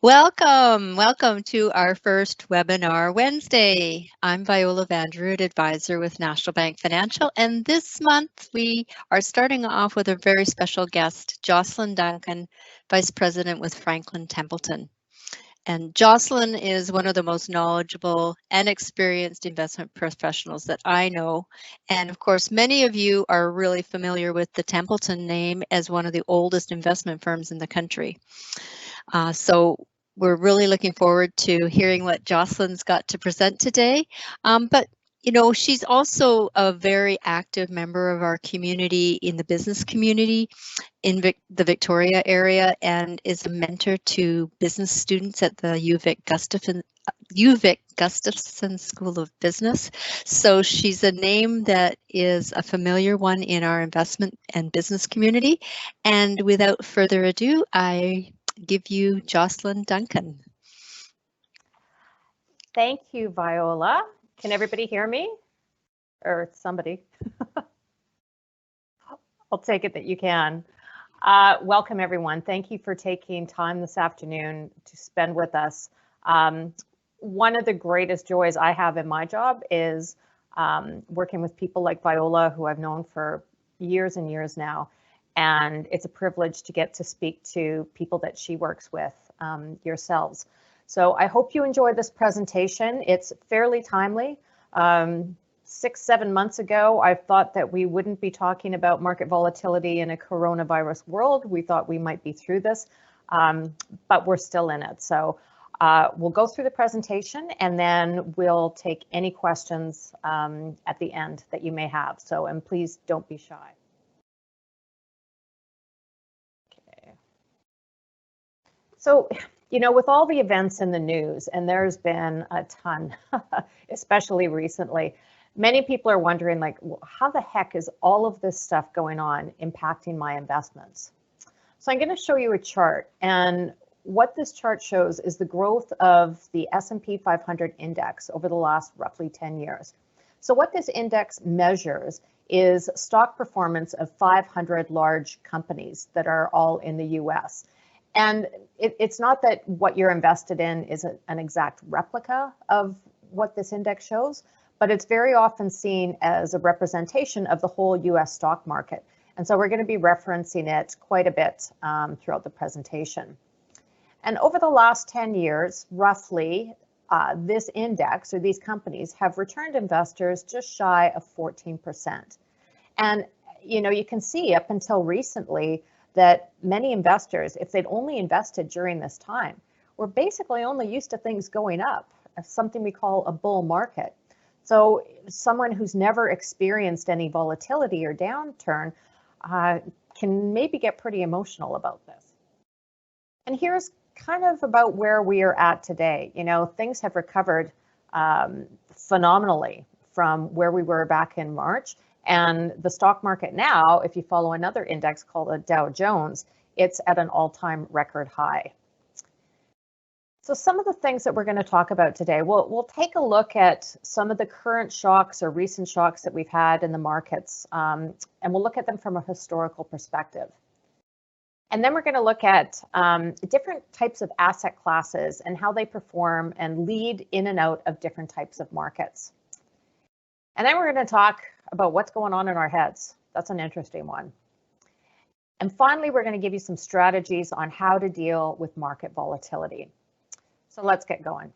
Welcome to our first webinar Wednesday. I'm Viola Vanderuyt, advisor with National Bank Financial, and this month we are starting off with a very special guest, Jocelyn Duncan, Vice President with Franklin Templeton. And Jocelyn is one of the most knowledgeable and experienced investment professionals that I know. And of course, many of you are really familiar with the Templeton name as one of the oldest investment firms in the country. So we're really looking forward to hearing what Jocelyn's got to present today. But you know, she's also a very active member of our community in the business community in the Victoria area, and is a mentor to business students at the UVic Gustafson School of Business. So she's a name that is a familiar one in our investment and business community. And without further ado, I give you Jocelyn Duncan. Thank you, Viola. Can everybody hear me? Or somebody? I'll take it that you can. Welcome, everyone. Thank you for taking time this afternoon to spend with us. One of the greatest joys I have in my job is working with people like Viola, who I've known for years and years now. And it's a privilege to get to speak to people that she works with, yourselves. So I hope you enjoy this presentation. It's fairly timely. 6-7 months ago, I thought that we wouldn't be talking about market volatility in a coronavirus world. We thought we might be through this, but we're still in it. So we'll go through the presentation and then we'll take any questions at the end that you may have. So, and please don't be shy. Okay. So, you know, with all the events in the news, and there's been a ton, especially recently, many people are wondering, like, well, how the heck is all of this stuff going on impacting my investments? So I'm going to show you a chart, and what this chart shows is the growth of the S&P 500 index over the last roughly 10 years. So what this index measures is stock performance of 500 large companies that are all in the US. And it's not that what you're invested in is an exact replica of what this index shows, but it's very often seen as a representation of the whole US stock market. And so we're going to be referencing it quite a bit throughout the presentation. And over the last 10 years, roughly, this index or these companies have returned investors just shy of 14%. And you know, you can see up until recently that many investors, if they'd only invested during this time, were basically only used to things going up, something we call a bull market. So someone who's never experienced any volatility or downturn can maybe get pretty emotional about this. And here's kind of about where we are at today. You know, things have recovered phenomenally from where we were back in March. And the stock market now, if you follow another index called the Dow Jones, it's at an all-time record high. So some of the things that we're going to talk about today, we'll take a look at some of the current shocks or recent shocks that we've had in the markets, and we'll look at them from a historical perspective. And then we're going to look at different types of asset classes and how they perform and lead in and out of different types of markets. And then we're going to talk about what's going on in our heads. That's an interesting one. And finally, we're going to give you some strategies on how to deal with market volatility. So let's get going.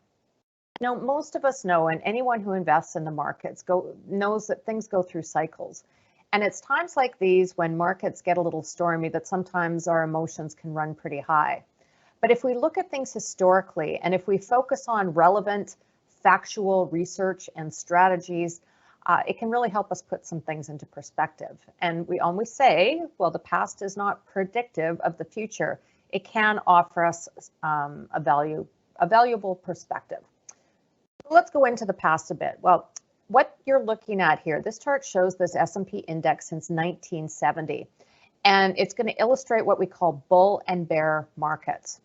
Now, most of us know, and anyone who invests in the markets knows that things go through cycles. And it's times like these when markets get a little stormy that sometimes our emotions can run pretty high. But if we look at things historically, and if we focus on relevant factual research and strategies, it can really help us put some things into perspective. And we always say, well, the past is not predictive of the future. It can offer us a valuable perspective. Let's go into the past a bit. Well, what you're looking at here, this chart shows this S&P index since 1970, and it's going to illustrate what we call bull and bear markets.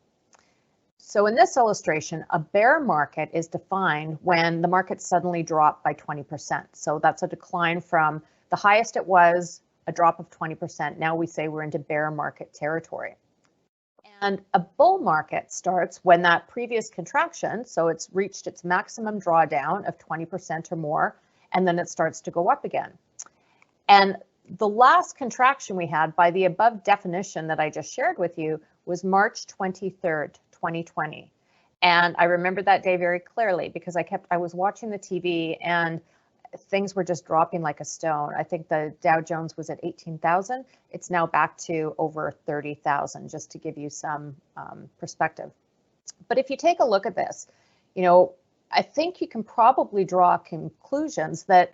So in this illustration, a bear market is defined when the market suddenly dropped by 20%. So that's a decline from the highest it was, a drop of 20%. Now we say we're into bear market territory. And a bull market starts when that previous contraction, so it's reached its maximum drawdown of 20% or more, and then it starts to go up again. And the last contraction we had by the above definition that I just shared with you was March 23rd, 2020. And I remember that day very clearly because I was watching the TV and things were just dropping like a stone. I think the Dow Jones was at 18,000. It's now back to over 30,000, just to give you some perspective. But if you take a look at this, I think you can probably draw conclusions that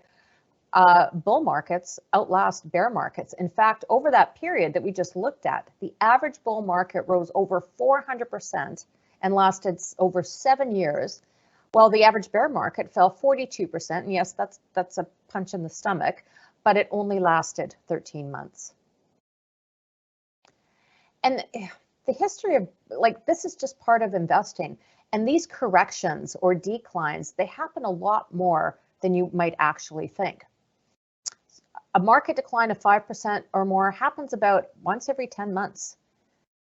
bull markets outlast bear markets. In fact, over that period that we just looked at, the average bull market rose over 400% and lasted over 7 years, while the average bear market fell 42%. And yes, that's a punch in the stomach, but it only lasted 13 months. And the history of, this is just part of investing. And these corrections or declines, they happen a lot more than you might actually think. A market decline of 5% or more happens about once every 10 months,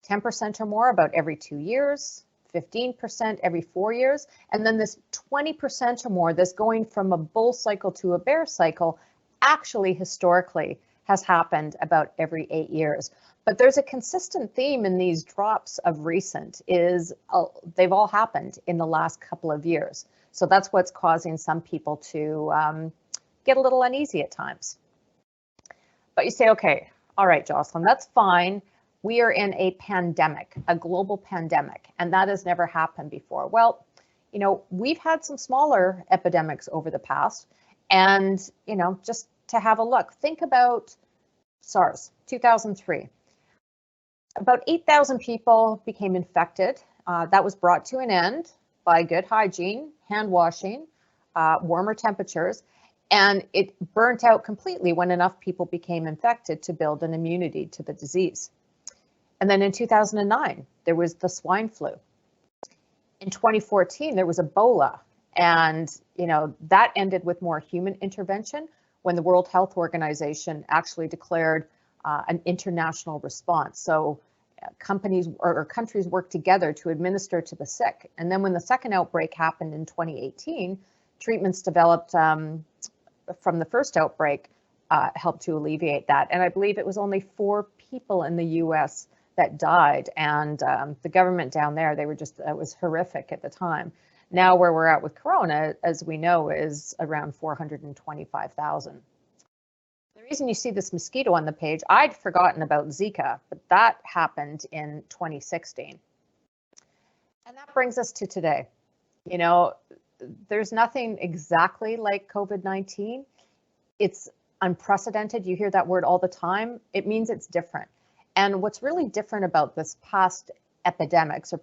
10% or more about every 2 years, 15% every 4 years, and then this 20% or more, this going from a bull cycle to a bear cycle, actually historically has happened about every 8 years. But there's a consistent theme in these drops of recent is they've all happened in the last couple of years. So that's what's causing some people to get a little uneasy at times. But you say, okay, all right, Jocelyn, that's fine. We are in a pandemic, a global pandemic, and that has never happened before. Well, we've had some smaller epidemics over the past, and, just to have a look, think about SARS, 2003. About 8,000 people became infected. That was brought to an end by good hygiene, hand washing, warmer temperatures, and it burnt out completely when enough people became infected to build an immunity to the disease. And then in 2009, there was the swine flu. In 2014, there was Ebola, and that ended with more human intervention when the World Health Organization actually declared an international response. So companies or countries worked together to administer to the sick. And then when the second outbreak happened in 2018, treatments developed from the first outbreak helped to alleviate that. And I believe it was only 4 people in the US that died. And the government down there, it was horrific at the time. Now where we're at with Corona, as we know, is around 425,000. The reason you see this mosquito on the page, I'd forgotten about Zika, but that happened in 2016. And that brings us to today. There's nothing exactly like COVID-19. It's unprecedented. You hear that word all the time. It means it's different. And what's really different about this past epidemics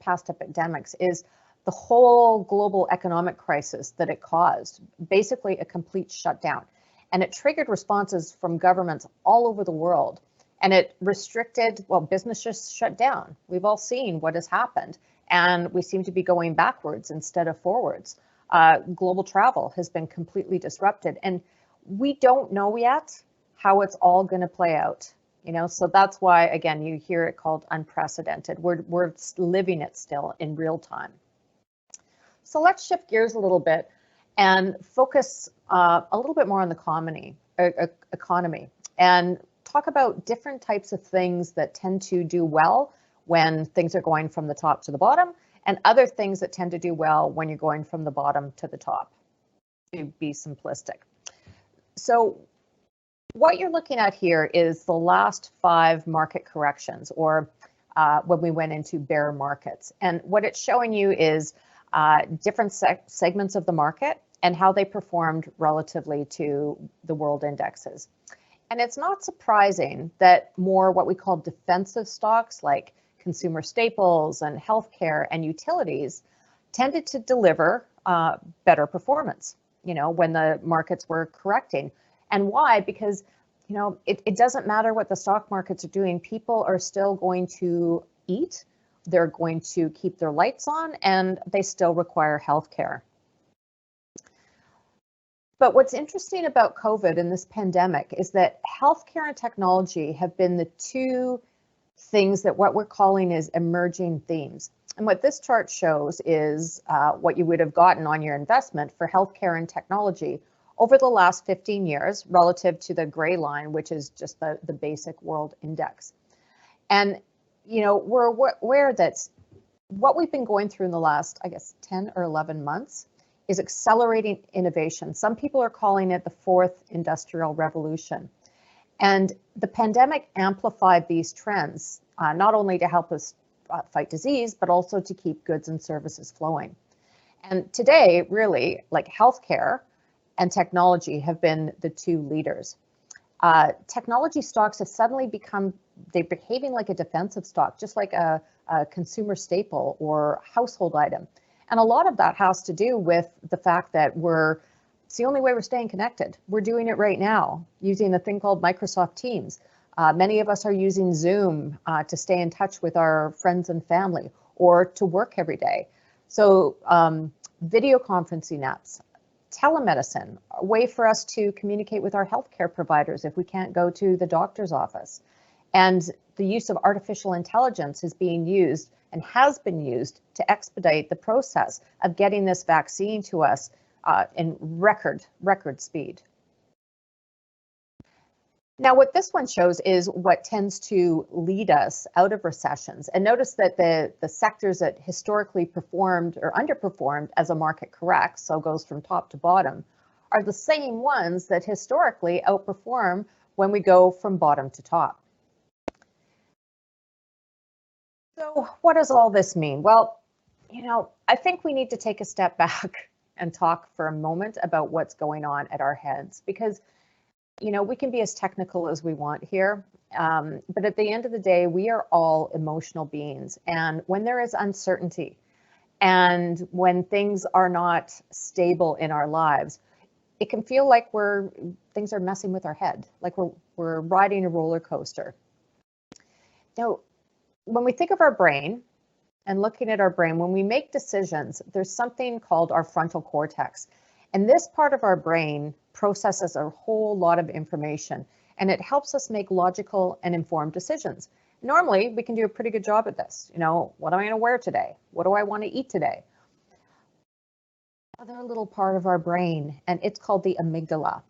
is the whole global economic crisis that it caused, basically a complete shutdown. And it triggered responses from governments all over the world. And it restricted, business just shut down. We've all seen what has happened. And we seem to be going backwards instead of forwards. Global travel has been completely disrupted. And we don't know yet how it's all going to play out. So that's why, again, you hear it called unprecedented. We're living it still in real time. So let's shift gears a little bit and focus a little bit more on the economy and talk about different types of things that tend to do well when things are going from the top to the bottom, and other things that tend to do well when you're going from the bottom to the top, to be simplistic. So what you're looking at here is the last 5 market corrections, or when we went into bear markets. And what it's showing you is different segments of the market and how they performed relatively to the world indexes. And it's not surprising that more what we call defensive stocks like consumer staples and healthcare and utilities tended to deliver better performance, when the markets were correcting. And why? Because, it doesn't matter what the stock markets are doing. People are still going to eat. They're going to keep their lights on, and they still require healthcare. But what's interesting about COVID and this pandemic is that healthcare and technology have been the 2 things that what we're calling is emerging themes. And what this chart shows is what you would have gotten on your investment for healthcare and technology over the last 15 years relative to the gray line, which is just the basic world index. And, we're aware that what we've been going through in the last, I guess, 10 or 11 months is accelerating innovation. Some people are calling it the fourth industrial revolution. And the pandemic amplified these trends, not only to help us fight disease, but also to keep goods and services flowing. And today, really, like healthcare and technology have been the two leaders. Technology stocks have suddenly they're behaving like a defensive stock, just like a consumer staple or household item. And a lot of that has to do with the fact that it's the only way we're staying connected. We're doing it right now using a thing called Microsoft Teams. Many of us are using Zoom to stay in touch with our friends and family or to work every day. So video conferencing apps, telemedicine, a way for us to communicate with our healthcare providers if we can't go to the doctor's office. And the use of artificial intelligence is being used and has been used to expedite the process of getting this vaccine to us in record speed. Now, what this one shows is what tends to lead us out of recessions. And notice that the sectors that historically performed or underperformed as a market corrects, so goes from top to bottom, are the same ones that historically outperform when we go from bottom to top. So what does all this mean? Well, I think we need to take a step back and talk for a moment about what's going on at our heads, because we can be as technical as we want here, but at the end of the day, we are all emotional beings. And when there is uncertainty and when things are not stable in our lives, it can feel like things are messing with our head, like we're riding a roller coaster. Now, when we think of our brain and looking at our brain, when we make decisions, there's something called our frontal cortex. And this part of our brain processes a whole lot of information, and it helps us make logical and informed decisions. Normally, we can do a pretty good job at this. What am I going to wear today? What do I want to eat today? Another little part of our brain, and it's called the amygdala.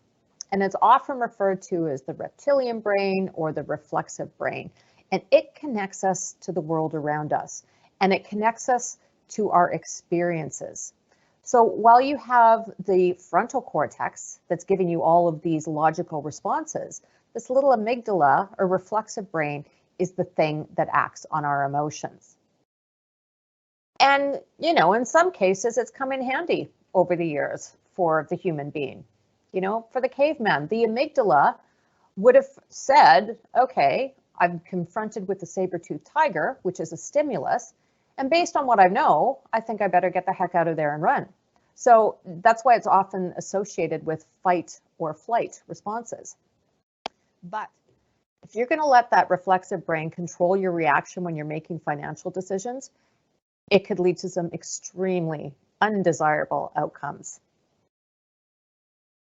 And it's often referred to as the reptilian brain or the reflexive brain. And it connects us to the world around us, and it connects us to our experiences. So while you have the frontal cortex that's giving you all of these logical responses, this little amygdala or reflexive brain is the thing that acts on our emotions. And, in some cases, it's come in handy over the years for the human being. For the caveman, the amygdala would have said, okay, I'm confronted with the saber-toothed tiger, which is a stimulus. And based on what I know, I think I better get the heck out of there and run. So that's why it's often associated with fight or flight responses. But if you're going to let that reflexive brain control your reaction when you're making financial decisions, it could lead to some extremely undesirable outcomes.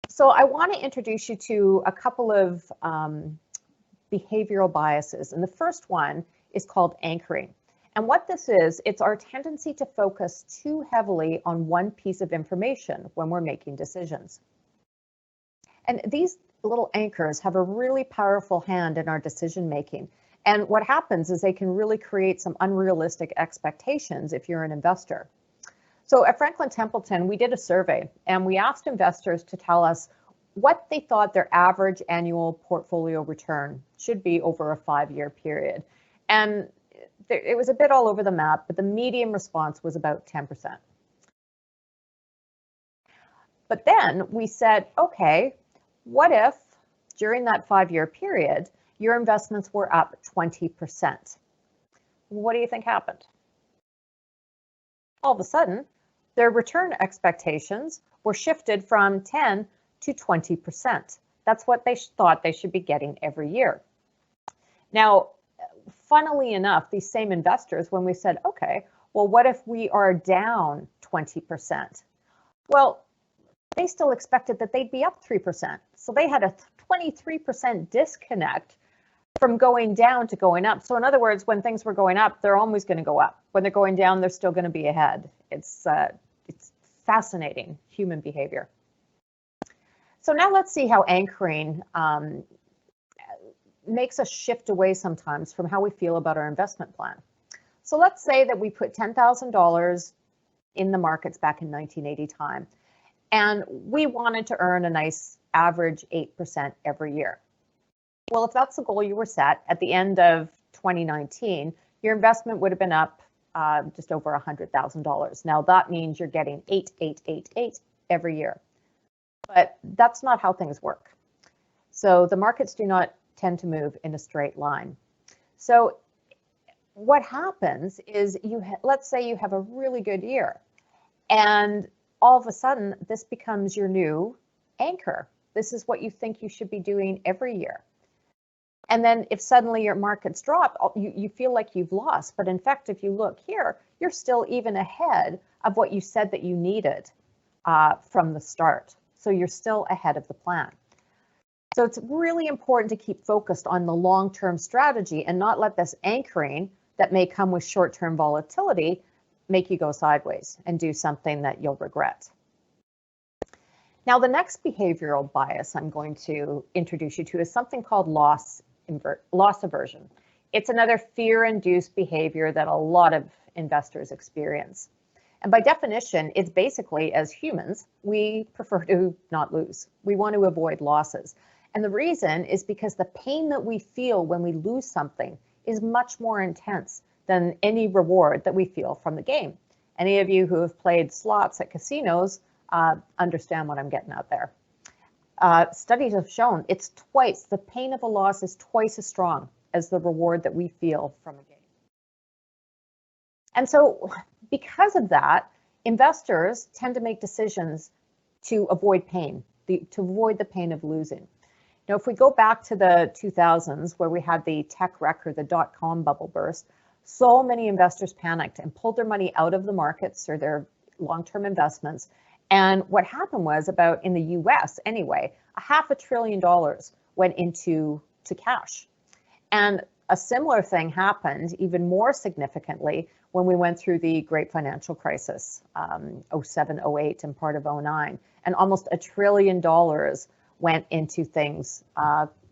So I want to introduce you to a couple of behavioral biases. And the first one is called anchoring. And what this is, it's our tendency to focus too heavily on one piece of information when we're making decisions. And these little anchors have a really powerful hand in our decision making. And what happens is they can really create some unrealistic expectations if you're an investor. So at Franklin Templeton, we did a survey and we asked investors to tell us what they thought their average annual portfolio return should be over a 5-year period. And it was a bit all over the map, but the median response was about 10%. But then we said, okay, what if during that 5-year period, your investments were up 20%? What do you think happened? All of a sudden, their return expectations were shifted from 10 to 20%. That's what they thought they should be getting every year. Now, funnily enough, these same investors, when we said, okay, well, what if we are down 20%? Well, they still expected that they'd be up 3%. So they had a 23% disconnect from going down to going up. So in other words, when things were going up, they're always going to go up. When they're going down, they're still going to be ahead. It's fascinating human behavior. So now let's see how anchoring makes us shift away sometimes from how we feel about our investment plan. So let's say that we put $10,000 in the markets back in 1980 time, and we wanted to earn a nice average 8% every year. Well, if that's the goal you were set at the end of 2019, your investment would have been up just over $100,000. Now that means you're getting 8 every year, but that's not how things work. So the markets do not tend to move in a straight line. So what happens is let's say you have a really good year, and all of a sudden this becomes your new anchor. This is what you think you should be doing every year. And then if suddenly your markets drop, you feel like you've lost. But in fact, if you look here, you're still even ahead of what you said that you needed from the start. So you're still ahead of the plan. So it's really important to keep focused on the long-term strategy and not let this anchoring that may come with short-term volatility make you go sideways and do something that you'll regret. Now, the next behavioral bias I'm going to introduce you to is something called loss aversion. It's another fear-induced behavior that a lot of investors experience. And by definition, it's basically, as humans, we prefer to not lose. We want to avoid losses. And the reason is because the pain that we feel when we lose something is much more intense than any reward that we feel from the game. Any of you who have played slots at casinos understand what I'm getting out there. Studies have shown the pain of a loss is twice as strong as the reward that we feel from a game. And so because of that, investors tend to make decisions to avoid pain, to avoid the pain of losing. Now, if we go back to the 2000s where we had the tech wreck or the dot-com bubble burst, so many investors panicked and pulled their money out of the markets or their long-term investments. And what happened was, about in the US anyway, $500 billion went into cash. And a similar thing happened even more significantly when we went through the great financial crisis, 07, 08 and part of 09. And almost $1 trillion went into things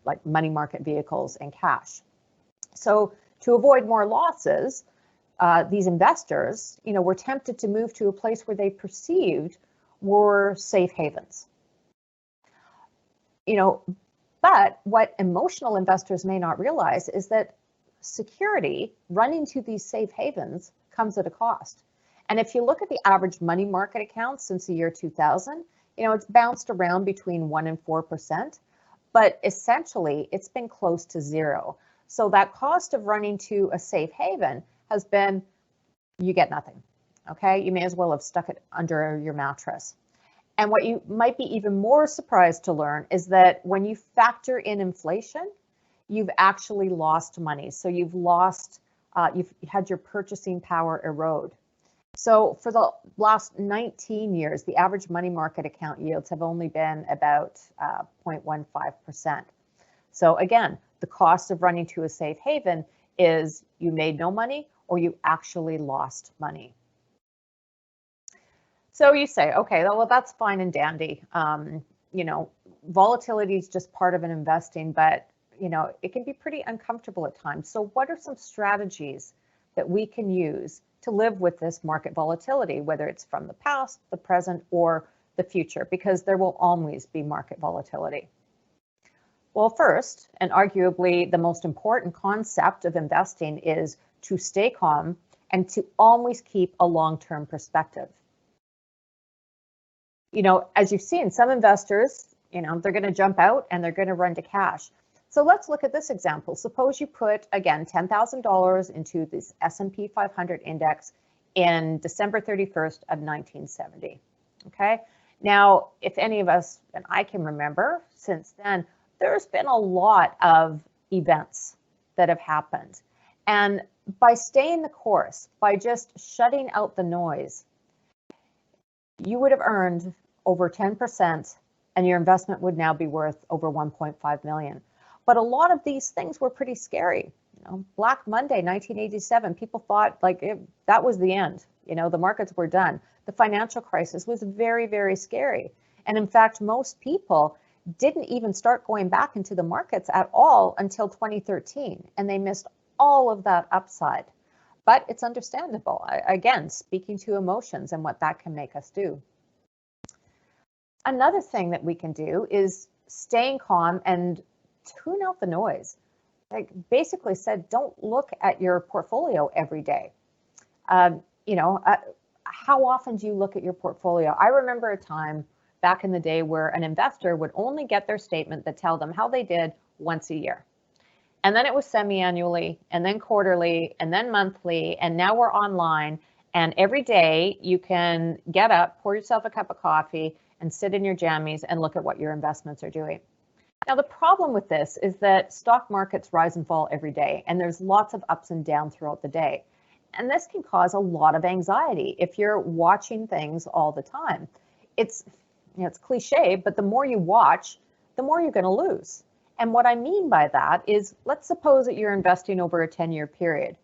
like money market vehicles and cash. So to avoid more losses, these investors, were tempted to move to a place where they perceived were safe havens. But what emotional investors may not realize is that security running to these safe havens comes at a cost. And if you look at the average money market account since the year 2000, it's bounced around between 1% and 4%, but essentially it's been close to zero. So that cost of running to a safe haven has been, you get nothing, okay? You may as well have stuck it under your mattress. And what you might be even more surprised to learn is that when you factor in inflation, you've actually lost money. So you've had your purchasing power erode. So for the last 19 years, the average money market account yields have only been about 0.15%. So again, the cost of running to a safe haven is you made no money or you actually lost money. So you say, okay, well, that's fine and dandy. Volatility is just part of an investing, but it can be pretty uncomfortable at times. So what are some strategies that we can use to live with this market volatility, whether it's from the past, the present, or the future, because there will always be market volatility? Well, first, and arguably the most important concept of investing is to stay calm and to always keep a long-term perspective. As you've seen, some investors, they're going to jump out and they're going to run to cash. So let's look at this example. Suppose you put, again, $10,000 into this S&P 500 index in December 31st of 1970, okay? Now, if any of us, and I can remember since then, there's been a lot of events that have happened. And by staying the course, by just shutting out the noise, you would have earned over 10% and your investment would now be worth over 1.5 million. But a lot of these things were pretty scary. Black Monday, 1987, people thought that was the end. The markets were done. The financial crisis was very, very scary. And in fact, most people didn't even start going back into the markets at all until 2013, and they missed all of that upside. But it's understandable. Again, speaking to emotions and what that can make us do. Another thing that we can do is staying calm and tune out the noise. Basically said, don't look at your portfolio every day. How often do you look at your portfolio? I remember a time back in the day where an investor would only get their statement that tell them how they did once a year. And then it was semi-annually, and then quarterly, and then monthly, and now we're online. And every day you can get up, pour yourself a cup of coffee, and sit in your jammies and look at what your investments are doing. Now, the problem with this is that stock markets rise and fall every day, and there's lots of ups and downs throughout the day. And this can cause a lot of anxiety if you're watching things all the time. It's cliche, but the more you watch, the more you're going to lose. And what I mean by that is, let's suppose that you're investing over a 10-year period.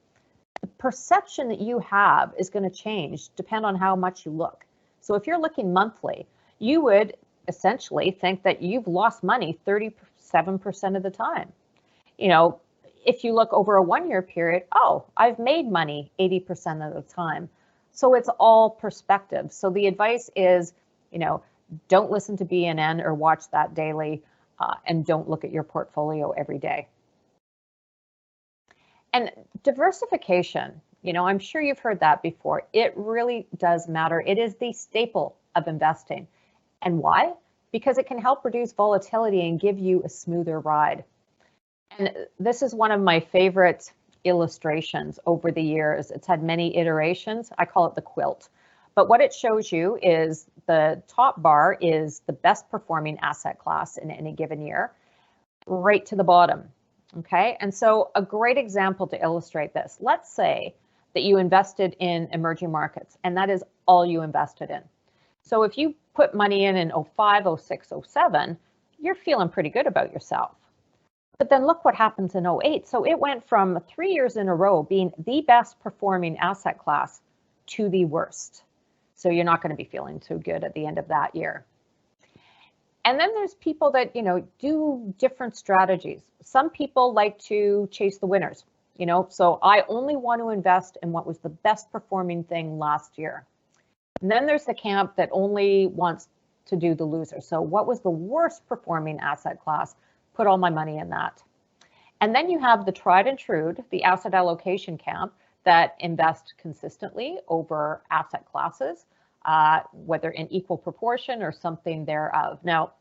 The perception that you have is going to change depending on how much you look. So if you're looking monthly, you would essentially think that you've lost money 37% of the time. If you look over a 1-year period, oh, I've made money 80% of the time. So it's all perspective. So the advice is, don't listen to BNN or watch that daily, and don't look at your portfolio every day. And diversification, I'm sure you've heard that before. It really does matter. It is the staple of investing. And why? Because it can help reduce volatility and give you a smoother ride. And this is one of my favorite illustrations over the years. It's had many iterations. I call it the quilt. But what it shows you is the top bar is the best performing asset class in any given year, right to the bottom. Okay, and so a great example to illustrate this, let's say that you invested in emerging markets, and that is all you invested in. So if you put money in 05, 06, 07, you're feeling pretty good about yourself. But then look what happens in 08. So it went from 3 years in a row being the best performing asset class to the worst. So you're not going to be feeling too good at the end of that year. And then there's people that, do different strategies. Some people like to chase the winners, so I only want to invest in what was the best performing thing last year. And then there's the camp that only wants to do the loser. So what was the worst performing asset class? Put all my money in that. And then you have the tried and true, the asset allocation camp that invest consistently over asset classes, whether in equal proportion or something thereof. Now,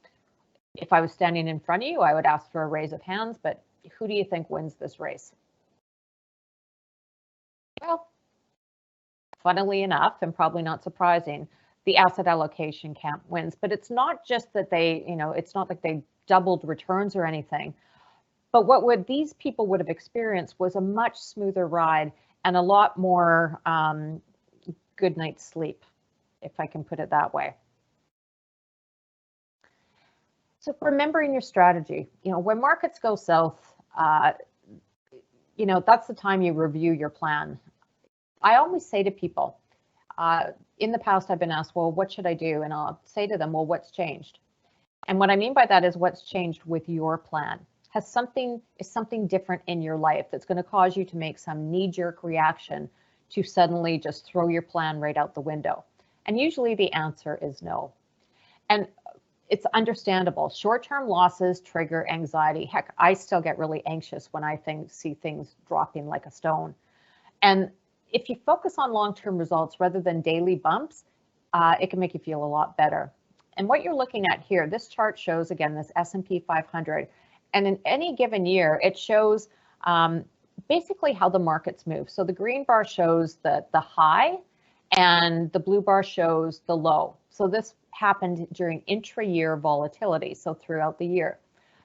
if I was standing in front of you, I would ask for a raise of hands, but who do you think wins this race? Well, funnily enough, and probably not surprising, the asset allocation camp wins. But it's not just that they, it's not like they doubled returns or anything. But what these people would have experienced was a much smoother ride and a lot more good night's sleep, if I can put it that way. So remembering your strategy, when markets go south, that's the time you review your plan. I always say to people, in the past, I've been asked, well, what should I do? And I'll say to them, well, what's changed? And what I mean by that is what's changed with your plan. Is something different in your life that's going to cause you to make some knee-jerk reaction to suddenly just throw your plan right out the window? And usually the answer is no. And it's understandable. Short-term losses trigger anxiety. Heck, I still get really anxious when I see things dropping like a stone. And if you focus on long-term results rather than daily bumps, it can make you feel a lot better. And what you're looking at here, this chart shows, again, this S&P 500. And in any given year, it shows basically how the markets move. So the green bar shows the high, and the blue bar shows the low. So this happened during intra-year volatility, so throughout the year.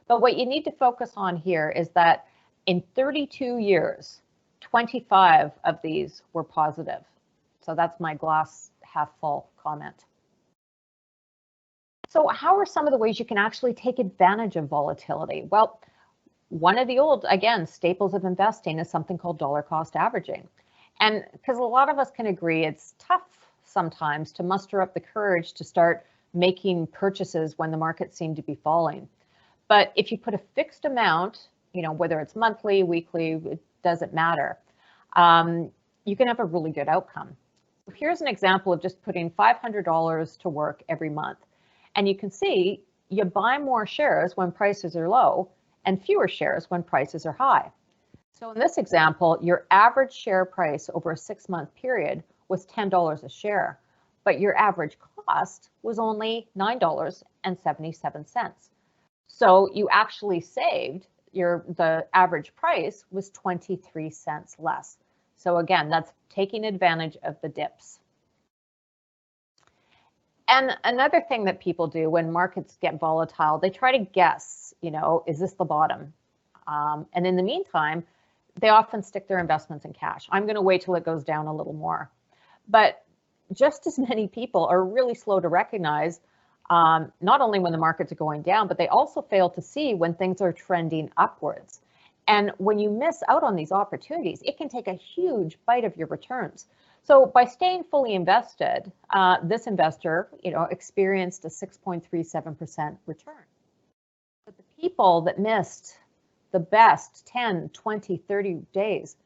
But what you need to focus on here is that in 32 years, 25 of these were positive. So that's my glass half full comment. So how are some of the ways you can actually take advantage of volatility? Well, One of the old, again, staples of investing is something called dollar cost averaging. And because a lot of us can agree it's tough sometimes to muster up the courage to start making purchases when the markets seem to be falling. But if you put a fixed amount, whether it's monthly, weekly, it doesn't matter, you can have a really good outcome. Here's an example of just putting $500 to work every month. And you can see you buy more shares when prices are low and fewer shares when prices are high. So in this example, your average share price over a 6-month period was $10 a share, but your average cost was only $9.77. So you actually saved, the average price was 23 cents less. So again, that's taking advantage of the dips. And another thing that people do when markets get volatile, they try to guess, is this the bottom? And in the meantime, they often stick their investments in cash. I'm going to wait till it goes down a little more. But just as many people are really slow to recognize, not only when the markets are going down, but they also fail to see when things are trending upwards. And when you miss out on these opportunities, it can take a huge bite of your returns. So by staying fully invested, this investor, experienced a 6.37% return. But the people that missed the best 10, 20, 30 days,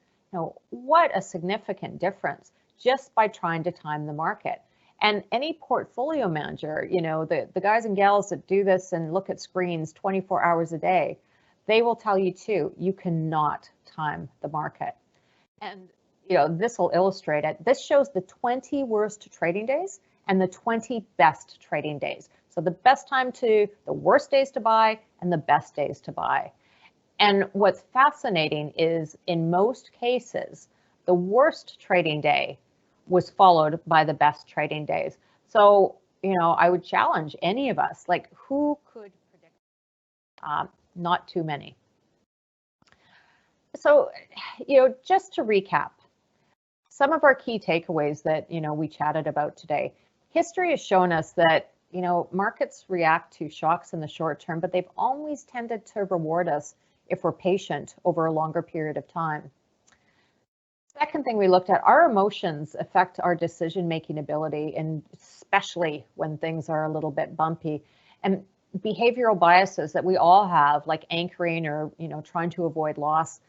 what a significant difference just by trying to time the market. And any portfolio manager, the guys and gals that do this and look at screens 24 hours a day, they will tell you too, you cannot time the market. And this will illustrate it. This shows the 20 worst trading days and the 20 best trading days. So the worst days to buy and the best days to buy. And what's fascinating is in most cases, the worst trading day was followed by the best trading days. So, I would challenge any of us, who could predict? Not too many. So, just to recap, some of our key takeaways that, we chatted about today. History has shown us that, markets react to shocks in the short term, but they've always tended to reward us if we're patient over a longer period of time. Second thing we looked at, our emotions affect our decision-making ability, and especially when things are a little bit bumpy. And behavioral biases that we all have, like anchoring or, trying to avoid loss,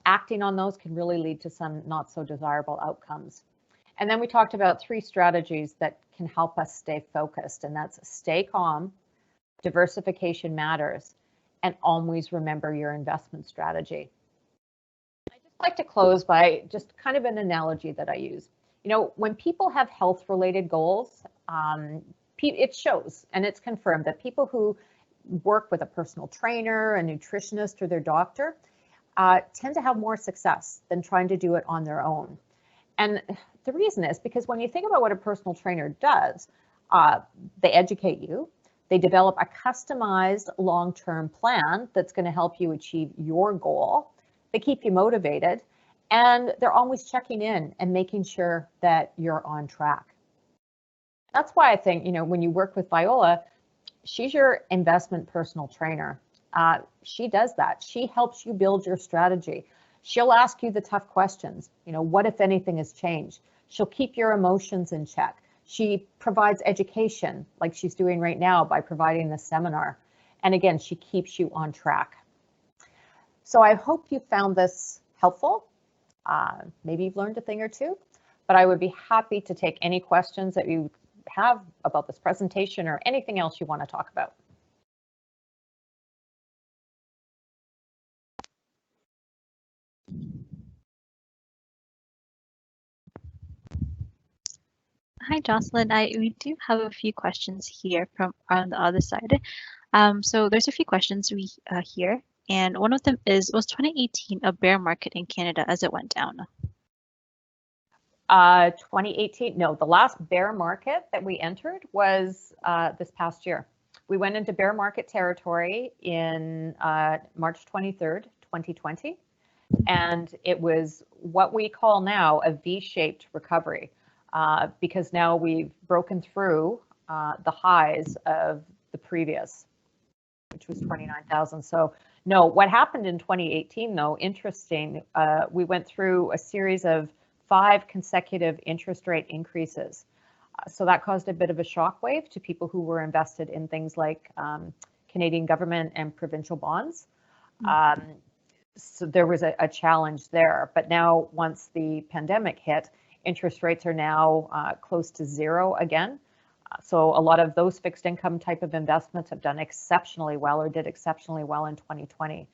acting on those can really lead to some not so desirable outcomes. And then we talked about 3 strategies that can help us stay focused, and that's stay calm, diversification matters, and always remember your investment strategy. I just like to close by just kind of an analogy that I use. When people have health-related goals, it shows and it's confirmed that people who work with a personal trainer, a nutritionist, or their doctor tend to have more success than trying to do it on their own. And the reason is because when you think about what a personal trainer does, they educate you, they develop a customized long-term plan that's going to help you achieve your goal, they keep you motivated, and they're always checking in and making sure that you're on track. That's why I think, when you work with Viola, she's your investment personal trainer. She does that. She helps you build your strategy. She'll ask you the tough questions. What if anything has changed? She'll keep your emotions in check. She provides education like she's doing right now by providing this seminar. And again, she keeps you on track. So I hope you found this helpful. Maybe you've learned a thing or two, but I would be happy to take any questions that you have about this presentation or anything else you want to talk about. Hi, Jocelyn. We do have a few questions here from on the other side. So there's a few questions we here, and one of them is, was 2018 a bear market in Canada as it went down? 2018, no, the last bear market that we entered was this past year. We went into bear market territory in March 23rd, 2020, and it was what we call now a V-shaped recovery. Because now we've broken through the highs of the previous, which was 29,000. So No, what happened in 2018, though, interesting, we went through a series of 5 consecutive interest rate increases. So that caused a bit of a shockwave to people who were invested in things like Canadian government and provincial bonds. So there was a challenge there. But now, once the pandemic hit, interest rates are now close to zero again. So a lot of those fixed income type of investments have done exceptionally well, or did exceptionally well in 2020.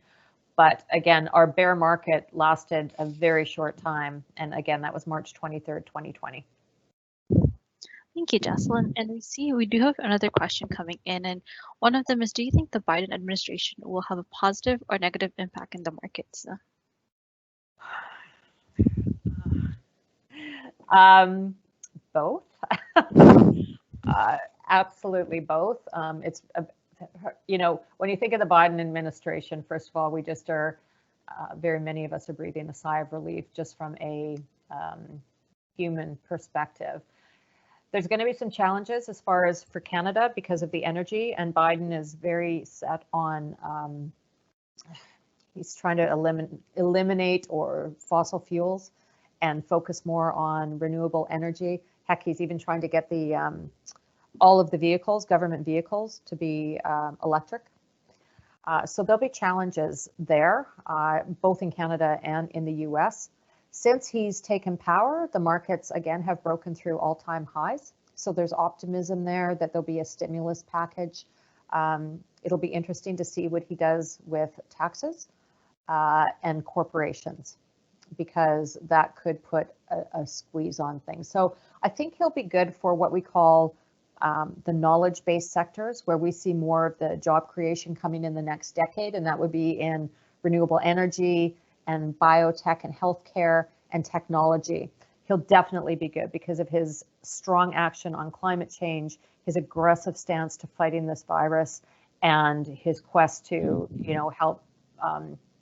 But again, our bear market lasted a very short time. And again, that was March 23rd, 2020. Thank you, Jocelyn. And we do have another question coming in, and one of them is, do you think the Biden administration will have a positive or negative impact in the markets? Both. Absolutely both. It's when you think of the Biden administration, first of all, we just are very many of us are breathing a sigh of relief just from a human perspective. There's going to be some challenges as far as for Canada because of the energy, and Biden is very set on he's trying to eliminate or fossil fuels and focus more on renewable energy. Heck, he's even trying to get the all of the vehicles, government vehicles, to be electric. So there'll be challenges there, both in Canada and in the US. Since he's taken power, the markets again have broken through all-time highs. So there's optimism there that there'll be a stimulus package. It'll be interesting to see what he does with taxes and corporations, because that could put a squeeze on things. So I think he'll be good for what we call the knowledge-based sectors, where we see more of the job creation coming in the next decade, and that would be in renewable energy and biotech and healthcare and technology. He'll definitely be good because of his strong action on climate change, his aggressive stance to fighting this virus, and his quest to, help,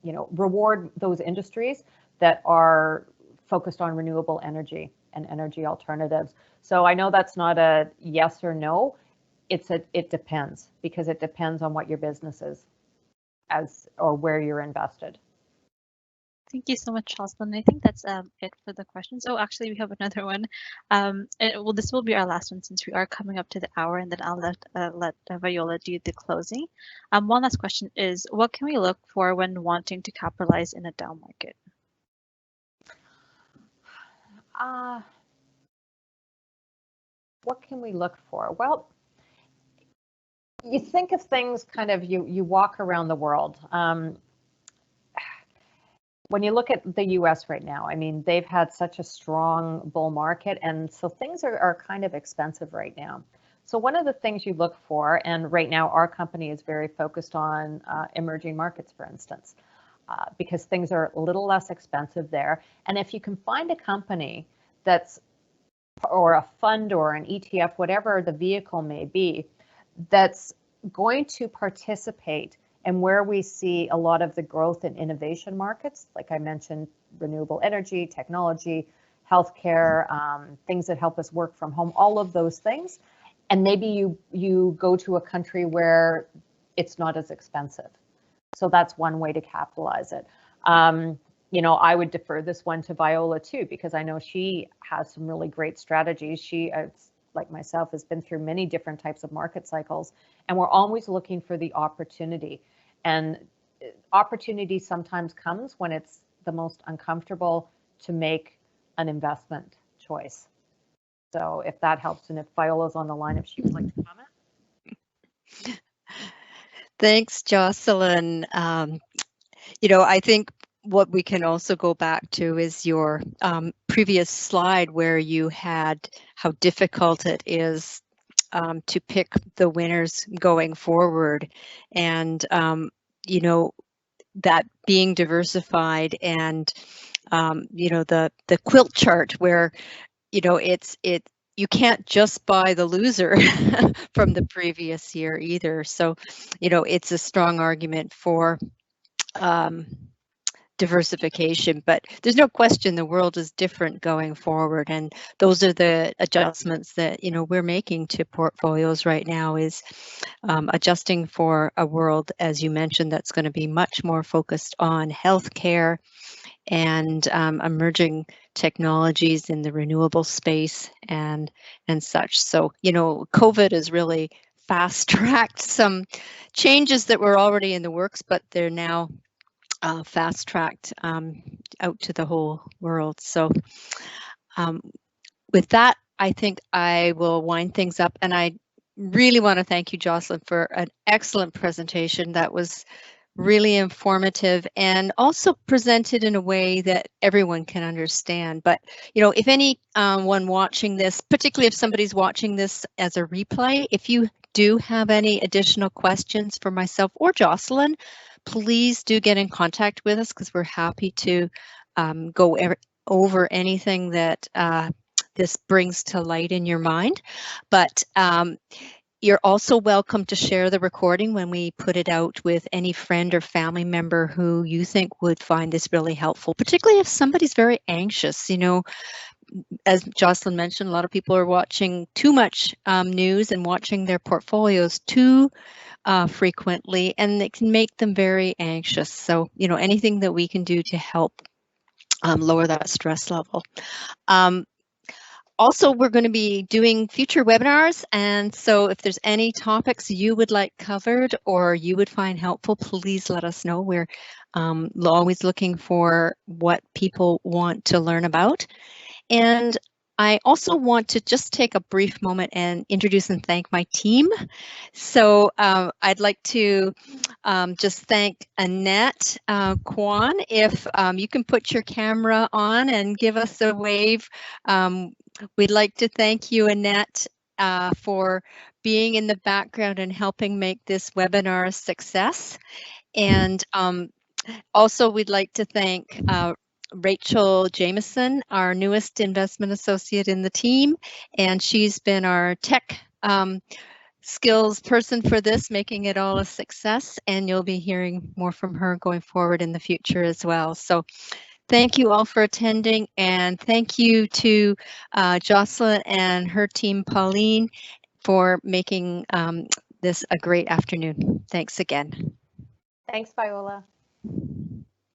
reward those industries that are focused on renewable energy and energy alternatives. So I know that's not a yes or no. It depends, because it depends on what your business is or where you're invested. Thank you so much, Jocelyn. I think that's it for the questions. Oh, actually, we have another one. This will be our last one since we are coming up to the hour, and then I'll let Viola do the closing. One last question is, what can we look for when wanting to capitalize in a down market? What can we look for? Well, you think of things kind of, you walk around the world. When you look at the US right now, I mean, they've had such a strong bull market, and so things are kind of expensive right now. So one of the things you look for, and right now our company is very focused on emerging markets, for instance, because things are a little less expensive there. And if you can find a company or a fund or an ETF, whatever the vehicle may be, that's going to participate and where we see a lot of the growth in innovation markets, like I mentioned, renewable energy, technology, healthcare, things that help us work from home, all of those things. And maybe you go to a country where it's not as expensive. So that's one way to capitalize it. I would defer this one to Viola too, because I know she has some really great strategies. She, like myself, has been through many different types of market cycles, and we're always looking for the opportunity. And opportunity sometimes comes when it's the most uncomfortable to make an investment choice. So if that helps, and if Viola's on the line, if she would like to comment. Thanks, Jocelyn. I think what we can also go back to is your previous slide, where you had how difficult it is to pick the winners going forward, and that being diversified, and the quilt chart, where you can't just buy the loser from the previous year either. So it's a strong argument for diversification, but there's no question the world is different going forward, and those are the adjustments that we're making to portfolios right now, is adjusting for a world, as you mentioned, that's going to be much more focused on healthcare and emerging technologies in the renewable space and such. So COVID has really fast-tracked some changes that were already in the works, but they're now fast-tracked out to the whole world. So with that, I think I will wind things up, and I really want to thank you, Jocelyn, for an excellent presentation that was really informative and also presented in a way that everyone can understand. But if anyone watching this, particularly if somebody's watching this as a replay, if you do have any additional questions for myself or Jocelyn, please do get in contact with us, because we're happy to go over anything that this brings to light in your mind. But you're also welcome to share the recording when we put it out with any friend or family member who you think would find this really helpful, particularly if somebody's very anxious. As Jocelyn mentioned, a lot of people are watching too much news and watching their portfolios too frequently, and it can make them very anxious. So, anything that we can do to help lower that stress level. Also, we're going to be doing future webinars, and so if there's any topics you would like covered or you would find helpful, please let us know. We're always looking for what people want to learn about. And I also want to just take a brief moment and introduce and thank my team. So I'd like to just thank Annette Kwan. If you can put your camera on and give us a wave. We'd like to thank you, Annette, for being in the background and helping make this webinar a success. And also, we'd like to thank Rachel Jameson, our newest investment associate in the team, and she's been our tech skills person for this, making it all a success, and you'll be hearing more from her going forward in the future as well. So thank you all for attending, and thank you to Jocelyn and her team, Pauline, for making this a great afternoon. Thanks again. Thanks, Viola.